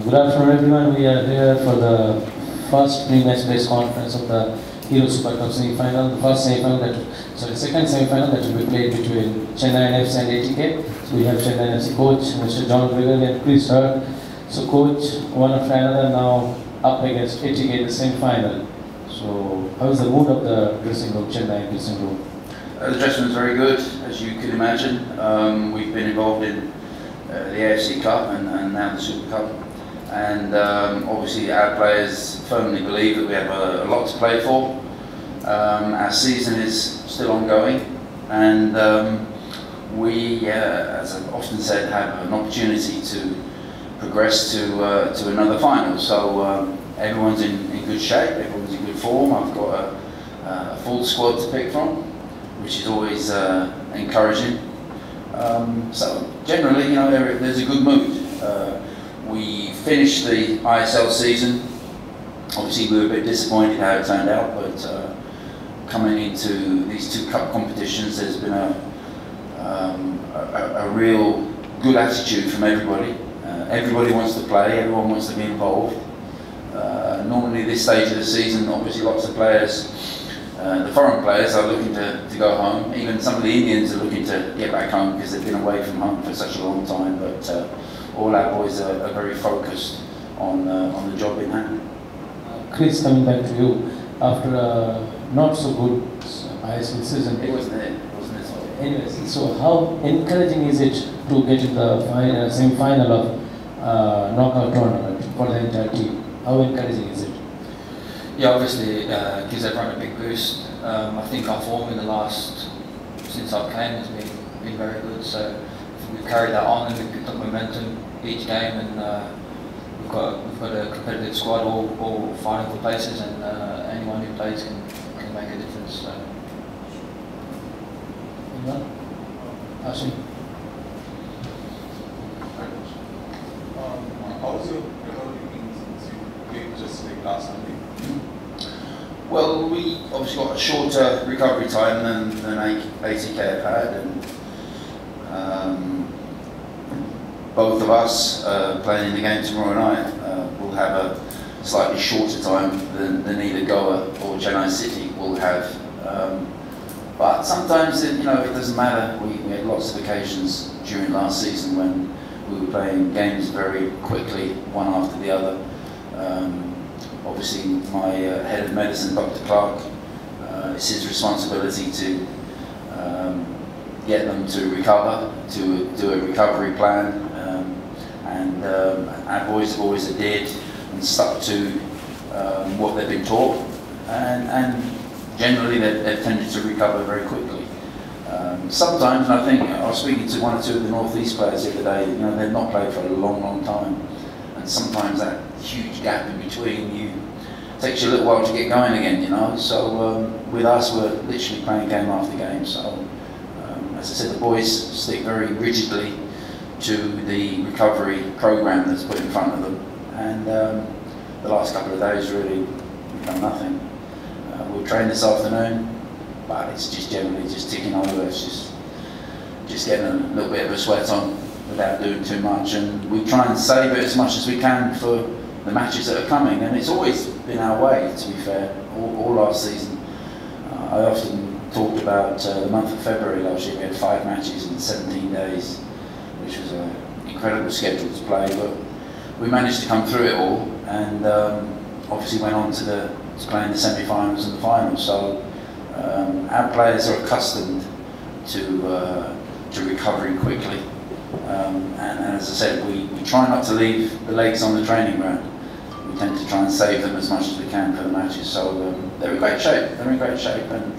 Good afternoon, everyone. We are here for the first pre-match press conference of the Hero Super Cup semi-final. The second semi-final that will be played between Chennaiyin FC and ATK. So we have Chennaiyin FC coach, Mr. John Gregory and Chris Hurd. So coach, one after another now up against ATK in the semi-final. So how is the mood of the dressing room, Chennai dressing room? The dressing room is very good, as you can imagine. We've been involved in the AFC Cup and now the Super Cup. And obviously our players firmly believe that we have a lot to play for. Our season is still ongoing, and we, as I've often said, have an opportunity to progress to another final. So everyone's in good shape, everyone's in good form. I've got a full squad to pick from, which is always encouraging. So generally, you know, there's a good mood. We finished the ISL season. Obviously, we were a bit disappointed how it turned out, but coming into these two cup competitions, there's been a real good attitude from everybody. Everybody wants to play, everyone wants to be involved. Normally, this stage of the season, obviously, lots of players, the foreign players, are looking to go home. Even some of the Indians are looking to get back home because they've been away from home for such a long time. But all our boys are very focused on the job in hand. Chris, coming back to you, after a not so good ISL season. It wasn't it? Anyways, so how encouraging is it to get in the semi-final of knockout tournament for the entire team? How encouraging is it? Yeah, obviously it gives everyone a big boost. I think our form in the since I came has been very good. So we've carried that on and we've picked up momentum each game, and we've got a competitive squad all fighting for places, and anyone who plays can make a difference. So. Anyone? Ashim? How was your recovery since you played just like last Sunday? Well, we obviously got a shorter recovery time than ATK have had, and both of us playing in the game tomorrow night will have a slightly shorter time than either Goa or Chennai City will have. But sometimes it doesn't matter. We had lots of occasions during last season when we were playing games very quickly, one after the other. Obviously, my head of medicine, Dr. Clark, it's his responsibility to get them to recover, to do a recovery plan, and our boys have always adhered and stuck to what they've been taught, and generally they've tended to recover very quickly. Sometimes, and I think I was speaking to one or two of the Northeast players the other day, they've not played for a long time, and sometimes that huge gap in between takes you a little while to get going again, So with us, we're literally playing game after game. So as I said, the boys stick very rigidly to the recovery program that's put in front of them, and the last couple of days really we've done nothing. We'll train this afternoon, but it's just generally just ticking over. It's just getting a little bit of a sweat on without doing too much, and we try and save it as much as we can for the matches that are coming, and it's always been our way, to be fair, all last season. I often talked about the month of February last year. We had 5 matches in 17 days, which was an incredible schedule to play, but we managed to come through it all, and obviously went on to playing the semi-finals and the finals. So our players are accustomed to recovering quickly, and as I said, we try not to leave the legs on the training ground. We tend to try and save them as much as we can for the matches. So they're in great shape. They're in great shape, and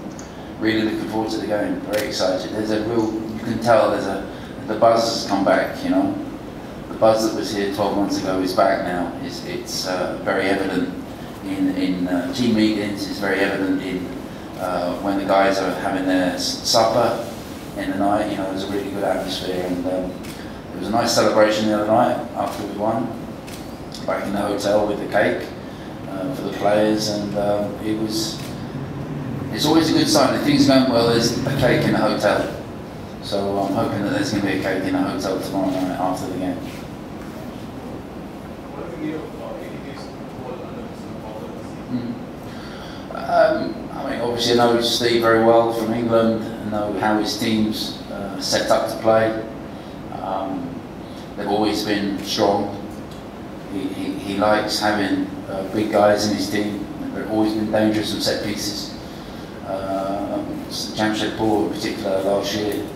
really looking forward to the game. Very excited. There's a real, you can tell the buzz has come back. The buzz that was here 12 months ago is back now. It's very evident in team meetings. It's very evident in when the guys are having their supper in the night. There's a really good atmosphere, and it was a nice celebration the other night after we won, back in the hotel with the cake for the players, and it's always a good sign. If things are going well, there's a cake in the hotel. So I'm hoping that there's going to be a cake in the hotel tomorrow night after the game. What have you philosophy of ATK's role under Mr. Coppell? I mean, obviously I know Steve very well from England. I know how his team's set up to play. They've always been strong. He likes having big guys in his team. They've always been dangerous from set pieces. Jamshedpur in particular last year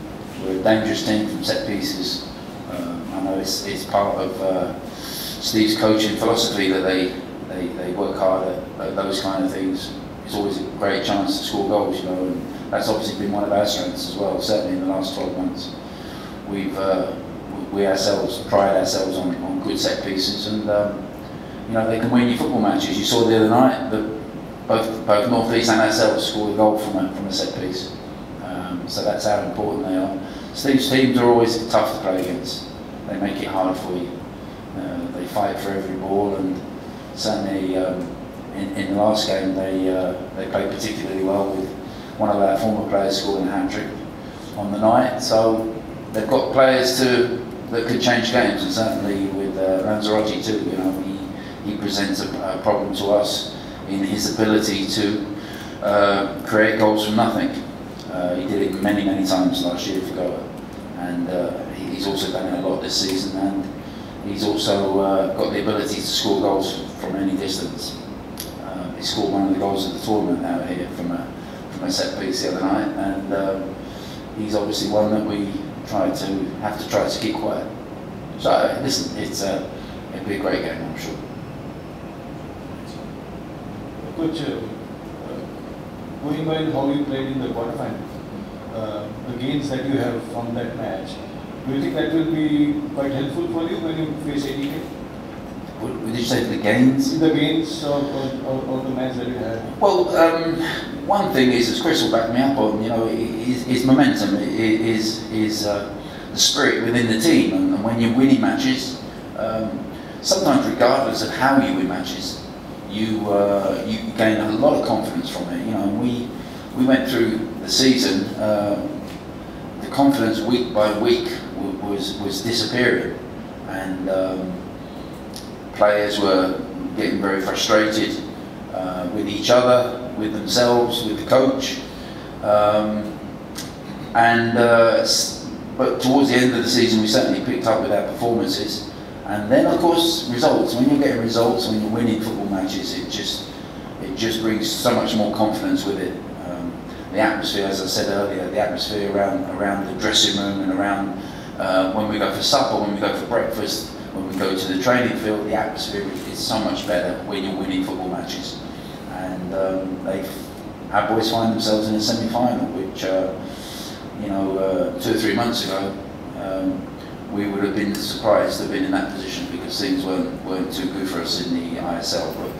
were a dangerous team from set pieces. I know it's part of Steve's coaching philosophy that they work hard at those kind of things. It's always a great chance to score goals, you know, and that's obviously been one of our strengths as well. Certainly in the last 12 months, we ourselves pride ourselves on good set pieces, and you know, they can win you football matches. You saw the other night that both North East and ourselves scored a goal from a set piece. So that's how important they are. Steve's teams are always tough to play against. They make it hard for you. They fight for every ball, and certainly in the last game they played particularly well, with one of our former players scoring a hat-trick on the night. So they've got players that could change games, and certainly with Lanzarote too. You know, he presents a problem to us in his ability to create goals from nothing. He did it many times last year for Goa, and he's also done it a lot this season, and he's also got the ability to score goals from any distance. He scored one of the goals of the tournament out here from a set piece the other night, and he's obviously one that we have to try to keep quiet. So listen, it'll be a great game, I'm sure. Coach, going by how you played in the quarterfinal, the gains that you have from that match, do you think that will be quite helpful for you when you face ATK? What did you say, the gains? The gains of the match that you had? Well, one thing is, as Chris will back me up on, you know, is momentum, is the spirit within the team, and when you're winning matches, sometimes regardless of how you win matches, you gain a lot of confidence from it. You know, we went through the season, the confidence week by week was disappearing, and players were getting very frustrated with each other, with themselves, with the coach, but towards the end of the season we certainly picked up with our performances. And then, of course, results. When you're getting results, when you're winning football matches, it just brings so much more confidence with it. The atmosphere, as I said earlier, the atmosphere around the dressing room and around when we go for supper, when we go for breakfast, when we go to the training field, the atmosphere is so much better when you're winning football matches. And our boys find themselves in a semi-final, which you know, 2 or 3 months ago, we would have been surprised to have been in that position, because things weren't too good for us in the ISL. But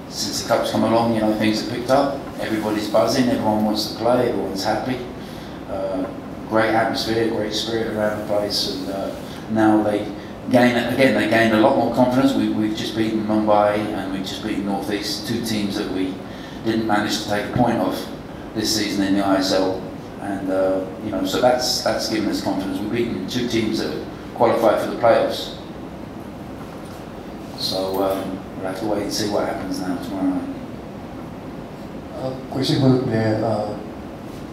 since the cup's come along, you know, things have picked up. Everybody's buzzing. Everyone wants to play. Everyone's happy. Great atmosphere, great spirit around the place, and now they gained a lot more confidence. We've just beaten Mumbai and we've just beaten North East, 2 teams that we didn't manage to take a point off this season in the ISL. And you know, so that's given us confidence. We've beaten 2 teams that qualified for the playoffs. So we'll have to wait and see what happens now tomorrow night. Question for the player.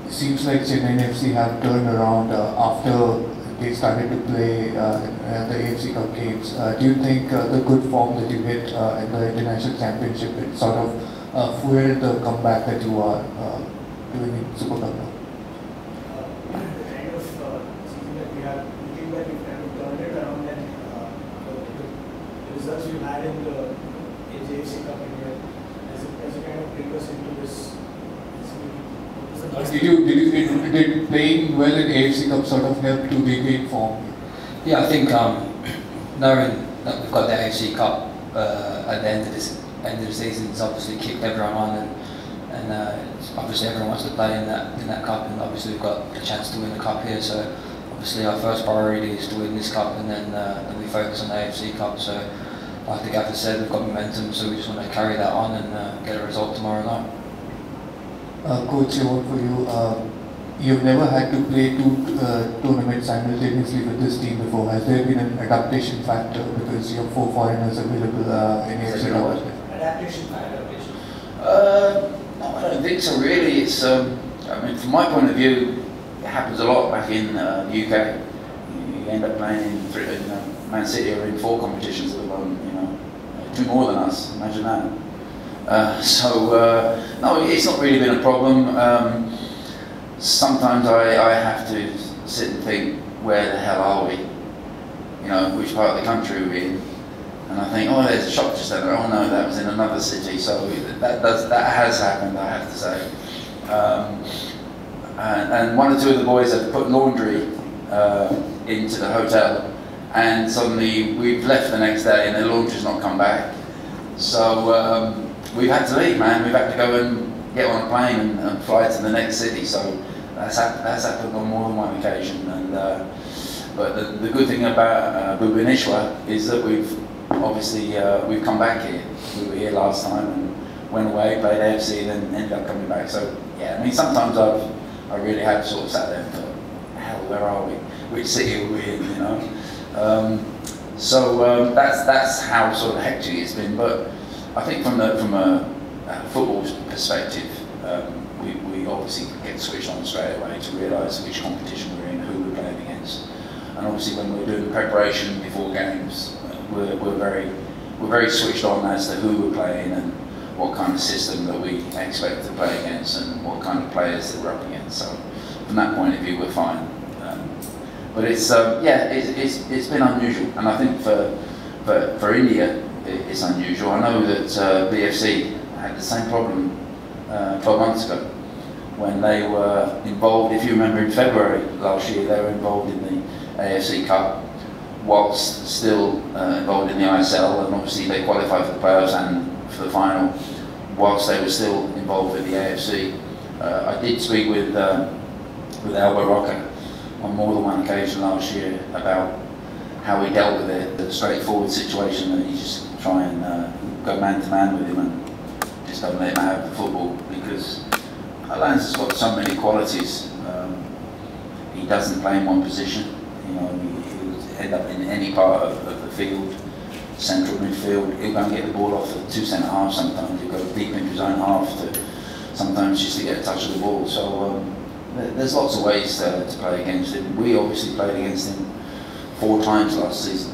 It seems like Chennaiyin FC have turned around after they started to play the AFC Cup games. Do you think the good form that you hit in the International Championship, it sort of fueled the comeback that you are doing in Super Cup now? The kind of season that we have, you think that you've kind of turned it around, and the results you had in the AFC Cup in here, as a kind of precursor into this? Did playing well in AFC Cup sort of help to regain form? Yeah, I think knowing that we've got the AFC Cup at the end of the season has obviously kicked everyone on, and obviously everyone wants to play in that cup, and obviously we've got a chance to win the cup here. So obviously our first priority is to win this cup, and then we focus on the AFC Cup. So like the gaffer said, we've got momentum, so we just want to carry that on and get a result tomorrow night. Coach, one for you. you've never had to play two tournaments simultaneously with this team before. Has there been an adaptation factor because you have 4 foreigners available in AFC Cup? Adaptation factor. No, I don't think so really. It's, I mean, from my point of view, it happens a lot back in the UK. You end up playing in Man City are in 4 competitions at the moment, 2 more than us, imagine that. No, it's not really been a problem. Sometimes I have to sit and think, where the hell are we? Which part of the country are we in? And I think, oh, there's a shop just there. Oh no, that was in another city. So that has happened, I have to say. And 1 or 2 of the boys have put laundry into the hotel, and suddenly we've left the next day and the laundry's not come back. So we've had to leave, man. We've had to go and get on a plane and fly to the next city. So that's happened on more than 1 occasion. And but the good thing about Bhubaneswar is that we've come back here. We were here last time and went away, played AFC, then ended up coming back. So yeah, I mean, sometimes I really have sort of sat there and thought, hell, where are we? Which city are we in? That's how sort of hectic it's been. But I think from a football perspective, we obviously get switched on straight away to realise which competition we're in, who we're playing against, and obviously when we're doing preparation before games, we're very switched on as to who we're playing and what kind of system that we expect to play against and what kind of players that we're up against. So from that point of view, we're fine. But it's been unusual, and I think for India it's unusual. I know that BFC had the same problem 12 months ago when they were involved. If you remember, in February last year, they were involved in the AFC Cup, whilst still involved in the ISL, and obviously they qualified for the playoffs and for the final, whilst they were still involved with the AFC. I did speak with Alba Roca on more than 1 occasion last year about how he dealt with it, the straightforward situation that you just try and go man to man with him and just don't let him have the football, because Lance has got so many qualities. He doesn't play in one position. He'll end up in any part of the field, central midfield. He'll go and get the ball off the 2 centre halves sometimes. He'll go deep into his own half to sometimes just to get a touch of the ball. So there's lots of ways to play against him. We obviously played against him 4 times last season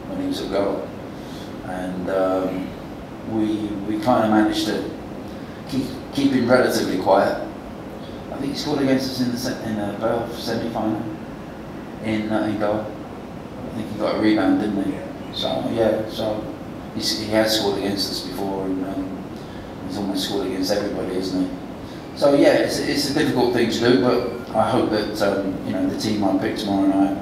when he was at goal, and we kind of managed to keep him relatively quiet. I think he scored against us in the playoff semi-final in goal. I think he got a rebound, didn't he? So yeah, so he has scored against us before, and he's almost scored against everybody, isn't he? So yeah, it's a difficult thing to do, but I hope that the team I pick tomorrow night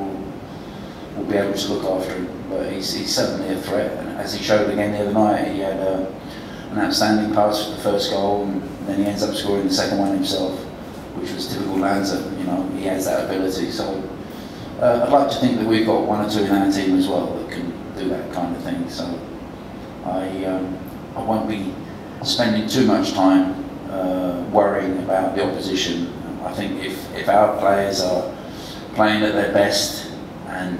will be able to look after him. But he's certainly a threat, and as he showed again the other night, he had an outstanding pass for the first goal, and then he ends up scoring the second one himself, which was typical Lanza. He has that ability. So I'd like to think that we've got 1 or 2 in our team as well that can do that kind of thing. So I won't be spending too much time worrying about the opposition. I think if our players are playing at their best and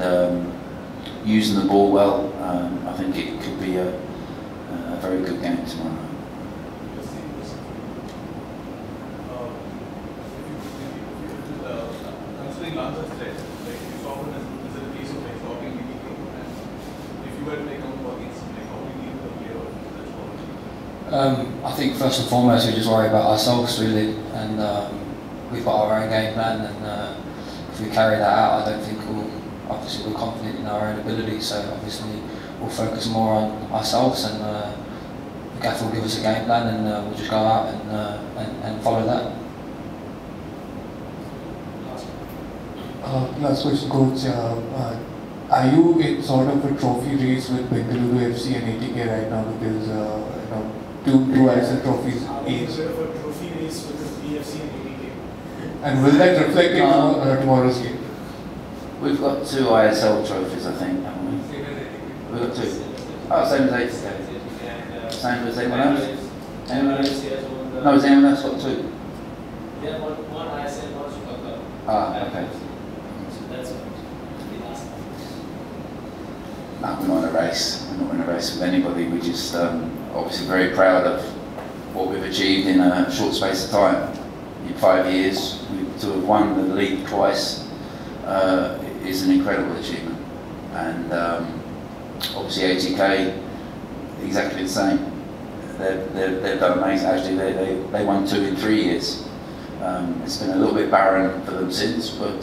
using the ball well, I think it could be a very good game tomorrow night. Considering Lanza's threat, you saw him as a case of stopping ATK, and if you were to make a move against him, how do you deal with the player? I think first and foremost we just worry about ourselves really, and we've got our own game plan, and if we carry that out, I don't think we're confident in our own ability, so obviously we'll focus more on ourselves, and the gaffer will give us a game plan, and we'll just go out and follow that. Last question, Coach. Are you in sort of a trophy race with Bengaluru FC and ATK right now, because two ISL trophies each? Are we a trophy race with the BFC and ATK? And will that reflect in tomorrow's game? We've got 2 ISL trophies, I think, haven't we? We've got 2. Oh, same as ATK. Same as anyone else? Anyone else? No, has anyone else got 2? Yeah, one ISL. Okay. So that's what we asked. No, we're not in a race. We're not in a race with anybody. We're just obviously very proud of what we've achieved in a short space of time. In 5 years, to have won the league twice is an incredible achievement. And obviously ATK, exactly the same. They've done amazing. Actually, they won 2 in 3 years. It's been a little bit barren for them since, but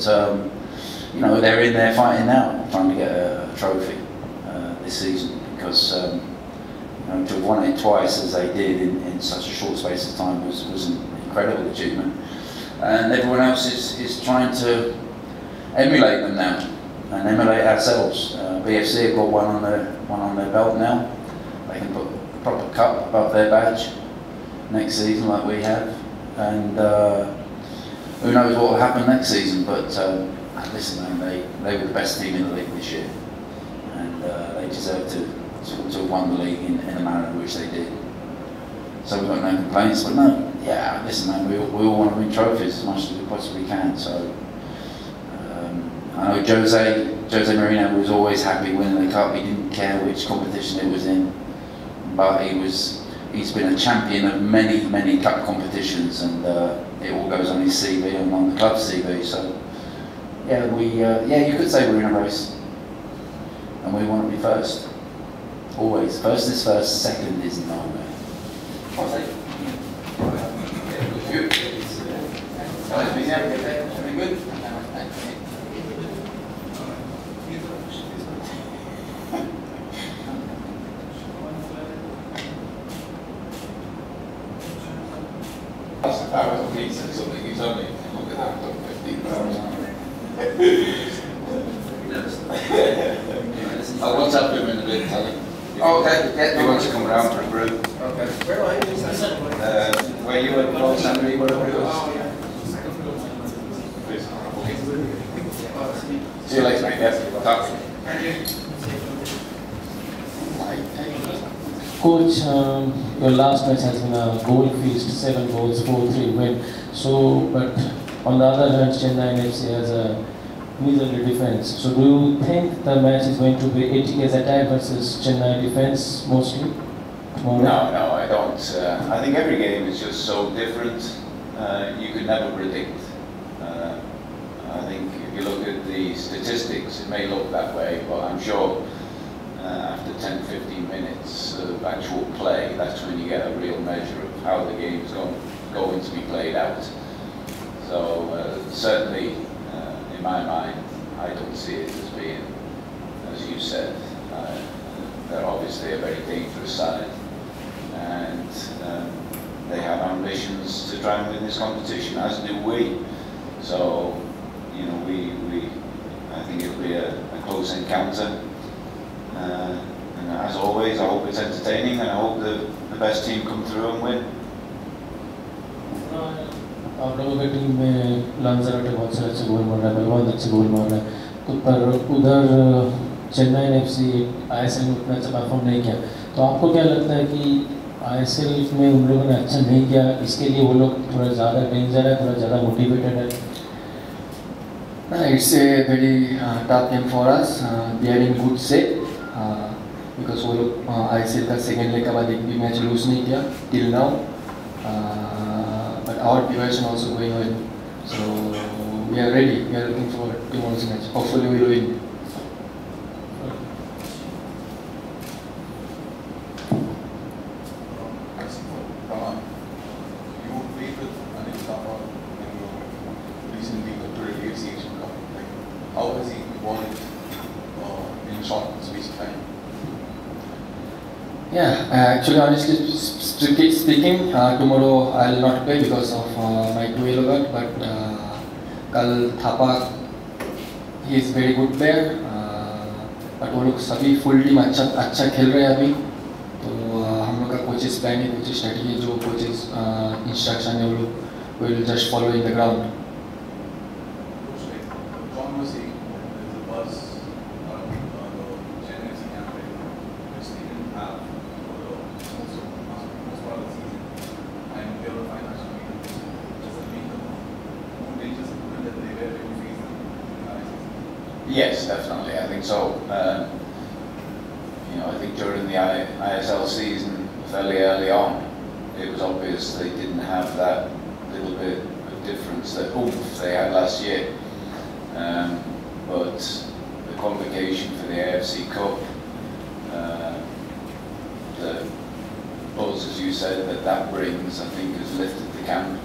you know, they're in there fighting now, trying to get a trophy this season, because you know, to have won it twice as they did in such a short space of time was an incredible achievement. And everyone else is trying to emulate them now and emulate ourselves. BFC have got one on their belt now. They can put a proper cup above their badge next season like we have, and who knows what will happen next season. But listen, man, they were the best team in the league this year, and they deserve to have won the league in the manner in which they did. So we've got no complaints. But no, yeah, listen, man, we all want to win trophies as much as we possibly can. So I know Jose Mourinho was always happy winning the cup. He didn't care which competition it was in, but he's been a champion of many cup competitions, and it all goes on his CV and on the club's CV. So yeah, you could say we're in a race, and we want to be first. Always, first is first, second is no. I'll take it. Good. Everything good? I was okay, something you told me. Look at that, top 15 I'll WhatsApp him in a bit, tell him. Oh, okay, yeah. He wants to come around for a brew. Okay. Where are you? Where you at, Paul Sandry, whatever it was. Oh, yeah. Please. See you later, mate. Yes, talk. Coach, your last match has been a goal feast, 7 goals, 4-3 win. So, but on the other hand, Chennaiyin FC has a miserly defense. So, do you think the match is going to be ATK's attack versus Chennai defense mostly tomorrow? No, I don't. I think every game is just so different. You could never predict. I think if you look at the statistics, it may look that way, but I'm sure after 10-15 minutes of actual play, that's when you get a real measure of how the game is going to be played out. So certainly, in my mind, I don't see it as being, as you said, they're obviously a very dangerous side, and they have ambitions to try and win this competition, as do we. So, you know, I think it'll be a close encounter. And as always, I hope it's entertaining, and I hope the best team come through and win. आप लोगों की team में लांजारोटे बहुत सारे अच्छे गोल मार रहा है, बलवंत अच्छे गोल मार रहा है, तो पर उधर चेन्नई एफसी आईएसएल में उतना अच्छा परफॉर्म नहीं किया, तो आपको क्या लगता है कि आईएसएल में उन लोगों ने अच्छा नहीं किया, इसके लिए वो लोग थोड़ा ज़्यादा डेंजर है, थोड़ा ज़्यादा मोटिवेटेड है? It's a very tough game for us. We are in good shape because वो लोग आईएसएल का सेकेंड लेग के बाद एक भी मैच लूज नहीं किया till now. But our preparation also going well. So we are ready. We are looking forward to tomorrow's match. Hopefully we will win. How has he evolved in short space of time? Yeah, actually, honestly speaking, tomorrow I will not play because of my two yellow card. But Kal Thapa, he is very good player. But वो लोग सभी full team अच्छा खेल रहे हैं अभी. तो हम लोग का coaches plan है, coaches strategy जो coaches instruction है वो लोग will just follow in the ground. John was saying there's a buzz around the Chennai FC campaign, which they didn't have for most part of the season. And they were financially just being the more dangerous opponent that they were Yes, definitely. I think so. I think during the ISL season, fairly early on, it was obvious they didn't have that little bit of difference, that oomph they had last year. But the qualification for the AFC Cup, the buzz, as you said, that brings, I think, has lifted the camp.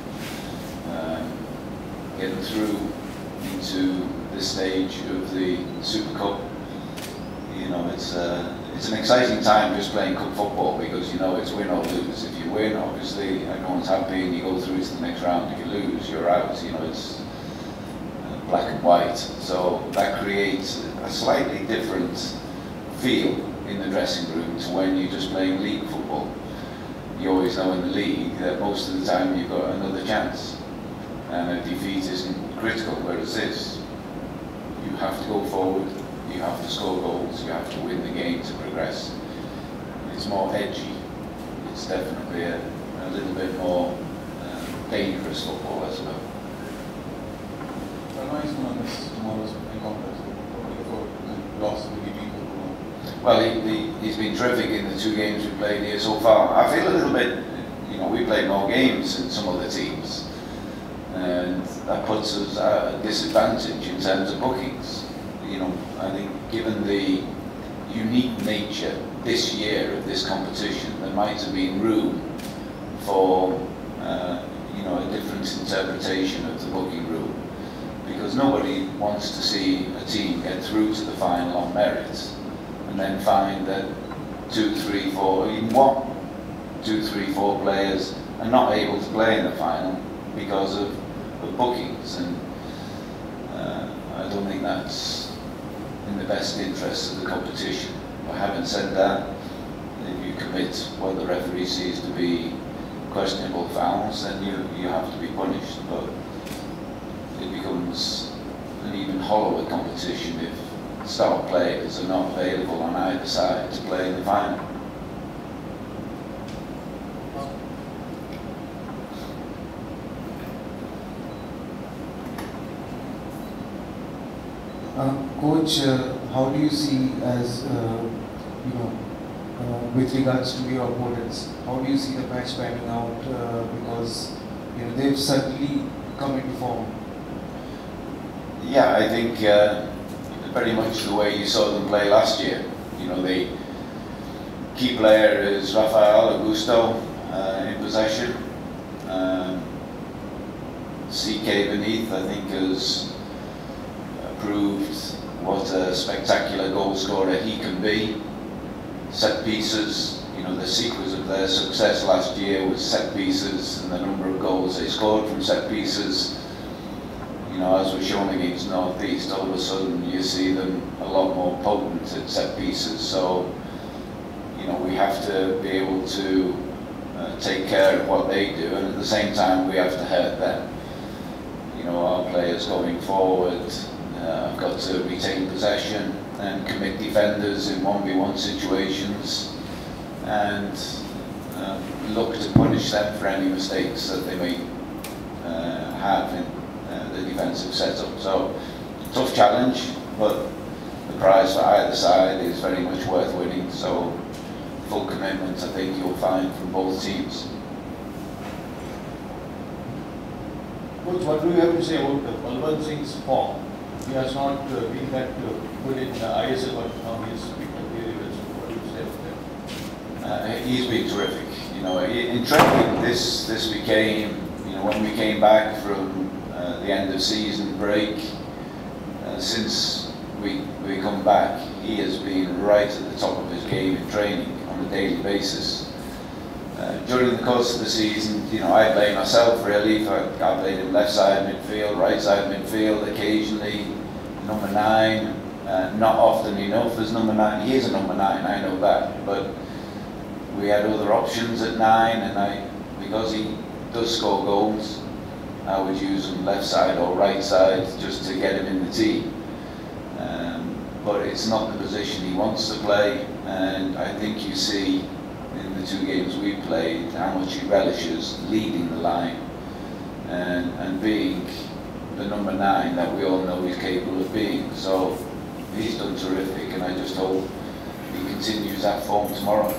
Getting through into this stage of the Super Cup, it's an exciting time just playing cup football, because it's win or lose. If you win, obviously everyone's happy and you go through to the next round. If you lose, you're out. It's black and white. So that creates a slightly different feel in the dressing room to when you're just playing league football. You always know in the league that most of the time you've got another chance, and a defeat isn't critical. Whereas this, you have to go forward, you have to score goals, you have to win the game to progress. It's more edgy. It's definitely a little bit more dangerous football as well. Pronay is going to miss tomorrow's encounter for loss of the game. Well, he's been terrific in the 2 games we've played here so far. I feel a little bit, we played more games than some other teams, and that puts us at a disadvantage in terms of bookings. I think given the unique nature this year of this competition, there might have been room for a different interpretation of the booking rule, because nobody wants to see a team get through to the final on merit and then find that 2, 3, 4, even 2, 3, 4 players are not able to play in the final because of bookings, and I don't think that's in the best interest of the competition. But having said that, if you commit what the referee sees to be questionable fouls, then you have to be punished. But it becomes an even hollower competition if star players are not available on either side to play in the final. Coach, how do you see, as with regards to your opponents, how do you see the match panning out? Because they've suddenly come into form. Yeah, I think very much the way you saw them play last year. The key player is Rafael Augusto in possession. CK beneath, I think, has proved what a spectacular goal scorer he can be. Set pieces, the secret of their success last year was set pieces and the number of goals they scored from set pieces. As was shown against North East, all of a sudden you see them a lot more potent at set pieces. So, we have to be able to take care of what they do, and at the same time we have to hurt them. Our players going forward have got to retain possession and commit defenders in 1v1 situations, and look to punish them for any mistakes that they may have in the defensive setup. So, tough challenge, but the prize for either side is very much worth winning. So, full commitment, I think you'll find from both teams. Coach, what do you have to say about Balwant Singh's form? He has not been that good in ISL, but now he has picked up really well. So what do you say about that? He's been terrific. In training, this became, when we came back from the end of season break, since we come back, he has been right at the top of his game in training on a daily basis. During the course of the season, I blame myself really. I played him left side midfield, right side midfield, occasionally number 9, not often enough as number 9. He is a number 9, I know that, but we had other options at 9, and because he does score goals, I would use him left side or right side just to get him in the team. But it's not the position he wants to play, and I think you see in the 2 games we played how much he relishes leading the line and being the number 9 that we all know he's capable of being. So he's done terrific, and I just hope he continues that form tomorrow.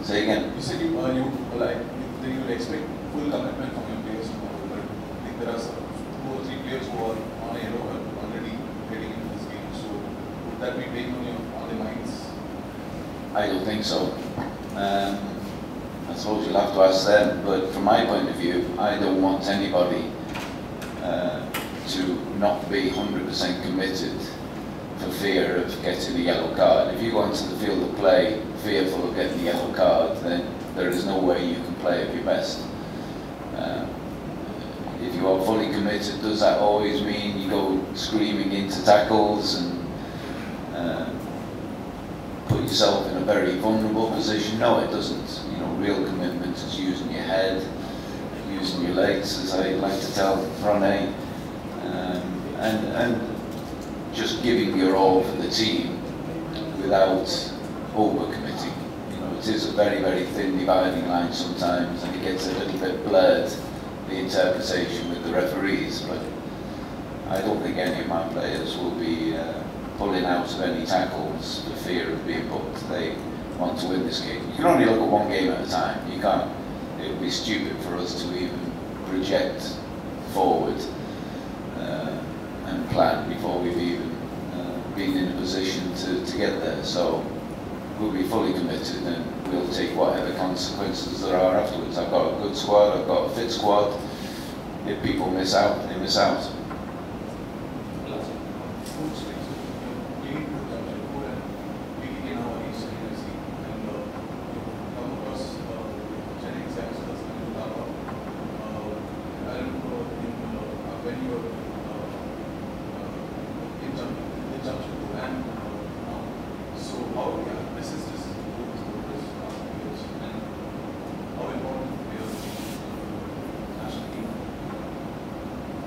Say again. You said you will expect full commitment from your players tomorrow, but I think there are 2 or 3 players who are on a yellow card already heading into this game. So would that be weighing on their minds? I don't think so. I suppose you'll have to ask them, but from my point of view, I don't want anybody to not be 100% committed for fear of getting a yellow card. If you go into the field of play fearful of getting the yellow card, then there is no way you can play at your best. If you are fully committed, does that always mean you go screaming into tackles and put yourself in a very vulnerable position? No, it doesn't. You know, real commitment is using your head, using your legs, as I like to tell Pronay, and just giving your all for the team without over-committing. You know, it is a very, very thin dividing line sometimes, and it gets a little bit blurred, the interpretation with the referees, but I don't think any of my players will be pulling out of any tackles for fear of being booked. They want to win this game. You can only look at one game at a time. You can't, it would be stupid for us to even project forward and plan before we've even been in a position to get there. So we'll be fully committed, and we'll take whatever consequences there are afterwards. I've got a good squad, I've got a fit squad. If people miss out, they miss out.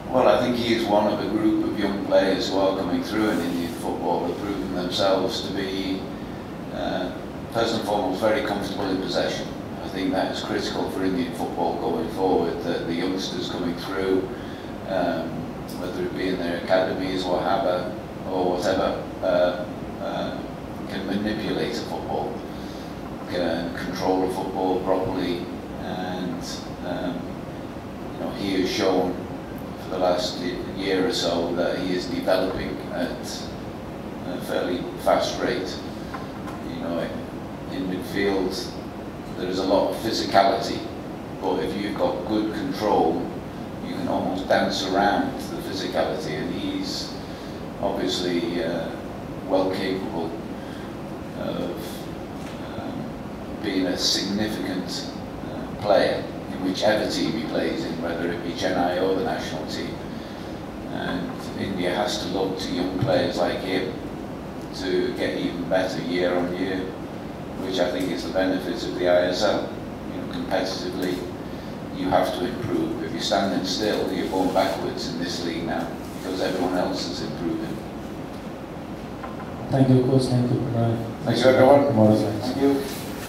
Well, I think he is one of a group of young players who are coming through in Indian football, have proven themselves to be, first and foremost, very comfortable in possession. I think that is critical for Indian football going forward, that the youngsters coming through, whether it be in their academies or whatever, can manipulate a football, can control a football properly, and you know, he has shown the last year or so that he is developing at a fairly fast rate. You know, in midfield there is a lot of physicality, but if you've got good control, you can almost dance around the physicality, and he's obviously well capable of being a significant player in whichever team he plays in, whether it be Chennai or the national team. And India has to look to young players like him to get even better year on year, which I think is the benefit of the ISL. You know, competitively, you have to improve. If you're standing still, you're going backwards in this league now, because everyone else is improving. Thank you, coach. Thank you. Thank you, everyone. Thank you.